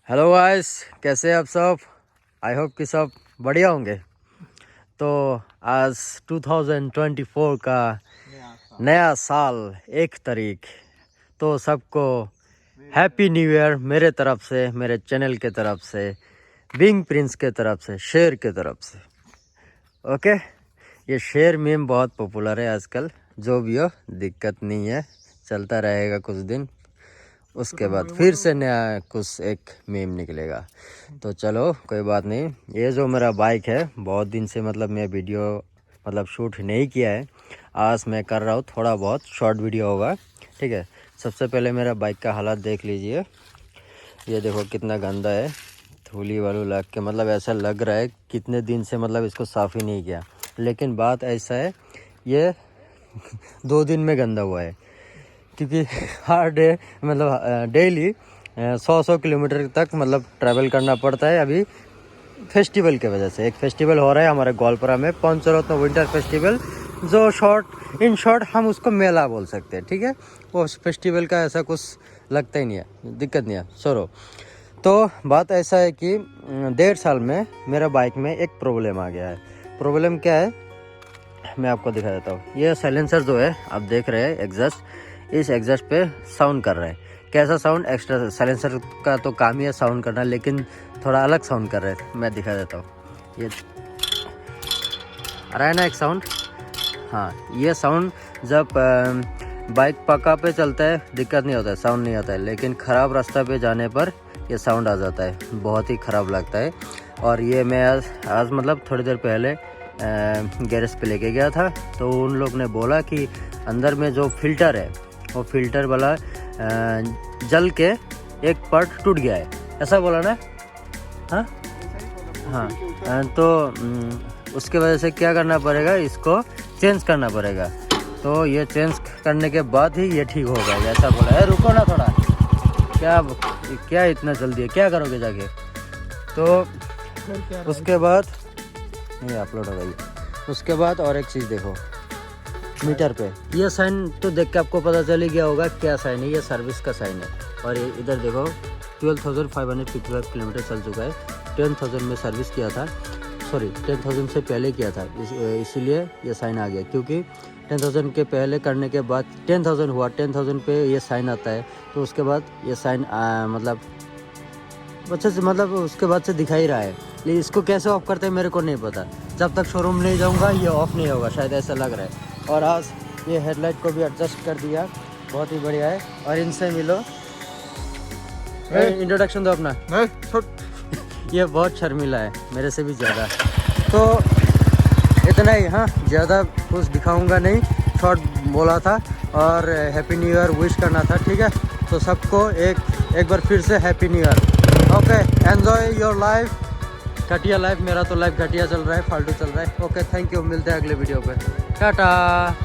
Hello guys, कैसे हैं आप सब। आई होप कि सब बढ़िया होंगे। तो आज 2024 का नया साल 1 तारीख, तो सबको हैप्पी न्यू ईयर मेरे तरफ से, मेरे चैनल के तरफ से, बिंग प्रिंस के तरफ से, शेर के तरफ से। ओके, ये शेर मीम बहुत पॉपुलर है आजकल। जो भी हो, दिक्कत नहीं है, चलता रहेगा कुछ दिन, उसके बाद फिर से नया कुछ एक मीम निकलेगा। तो चलो कोई बात नहीं। ये जो मेरा बाइक है, बहुत दिन से मैं वीडियो शूट नहीं किया है। आज मैं कर रहा हूँ, थोड़ा बहुत शॉर्ट वीडियो होगा, ठीक है। सबसे पहले मेरा बाइक का हालत देख लीजिए। ये देखो कितना गंदा है, धूली वालू लग के ऐसा लग रहा है कितने दिन से इसको साफ़ ही नहीं किया। लेकिन बात ऐसा है, ये 2 दिन में गंदा हुआ है, क्योंकि हर डे डेली 100 किलोमीटर तक ट्रैवल करना पड़ता है। अभी फेस्टिवल के वजह से एक फेस्टिवल हो रहा है हमारे गोलपारा में, पंचरत्न विंटर फेस्टिवल, जो इन शॉर्ट हम उसको मेला बोल सकते हैं, ठीक है। वो फेस्टिवल का ऐसा कुछ लगता ही नहीं है, दिक्कत नहीं है, सरो। तो बात ऐसा है कि 1.5 साल में मेरा बाइक में एक प्रॉब्लम आ गया है। प्रॉब्लम क्या है, मैं आपको दिखा देता हूँ। ये साइलेंसर जो है आप देख रहे हैं, एग्जॉस्ट, इस एग्जॉस्ट पे साउंड कर रहा है। कैसा साउंड, एक्स्ट्रा साइलेंसर का तो काम ही है साउंड करना, लेकिन थोड़ा अलग साउंड कर रहा है। मैं दिखा देता हूँ, ये आ रहा है ना एक साउंड। हाँ, ये साउंड जब बाइक पक्का पे चलता है दिक्कत नहीं होता है, साउंड नहीं आता है, लेकिन ख़राब रास्ता पे जाने पर ये साउंड आ जाता है, बहुत ही ख़राब लगता है। और ये मैं आज थोड़ी देर पहले गैरेज पे लेके गया था, तो उन लोग ने बोला कि अंदर में जो फिल्टर है, वो फिल्टर वाला जल के एक पार्ट टूट गया है, ऐसा बोला ना। हाँ हाँ, तो उसके वजह से क्या करना पड़ेगा, इसको चेंज करना पड़ेगा। तो ये चेंज करने के बाद ही ये ठीक होगा, ऐसा बोला है। रुको ना थोड़ा, क्या इतना जल्दी है, क्या करोगे जाके। तो उसके बाद नहीं अपलोड हो गई। उसके बाद और एक चीज़ देखो, मीटर पे ये साइन तो देख के आपको पता चल ही गया होगा क्या साइन है। ये सर्विस का साइन है। और ये इधर देखो 12,555 किलोमीटर चल चुका है। 10,000 में सर्विस किया था, सॉरी 10,000 से पहले किया था, इसीलिए ये साइन आ गया। क्योंकि 10,000 के पहले करने के बाद 10,000 हुआ, 10,000 पे ये साइन आता है। तो उसके बाद ये साइन अच्छे से उसके बाद से दिखा ही रहा है। लेकिन इसको कैसे ऑफ करते हैं मेरे को नहीं पता, जब तक शोरूम नहीं जाऊंगा ये ऑफ नहीं होगा, शायद ऐसा लग रहा है। और आज ये हेडलाइट को भी एडजस्ट कर दिया, बहुत ही बढ़िया है। और इनसे मिलो, इंट्रोडक्शन दो अपना। ये बहुत शर्मिला है, मेरे से भी ज़्यादा। तो इतना ही, हाँ, ज़्यादा कुछ दिखाऊंगा नहीं, शॉर्ट बोला था। और हैप्पी न्यू ईयर विश करना था, ठीक है। तो सबको एक बार फिर से happy new year. Okay, enjoy your life. घटिया लाइफ, मेरा तो लाइफ घटिया चल रहा है, फालतू चल रहा है। ओके, थैंक यू, मिलते हैं अगले वीडियो पे, टाटा।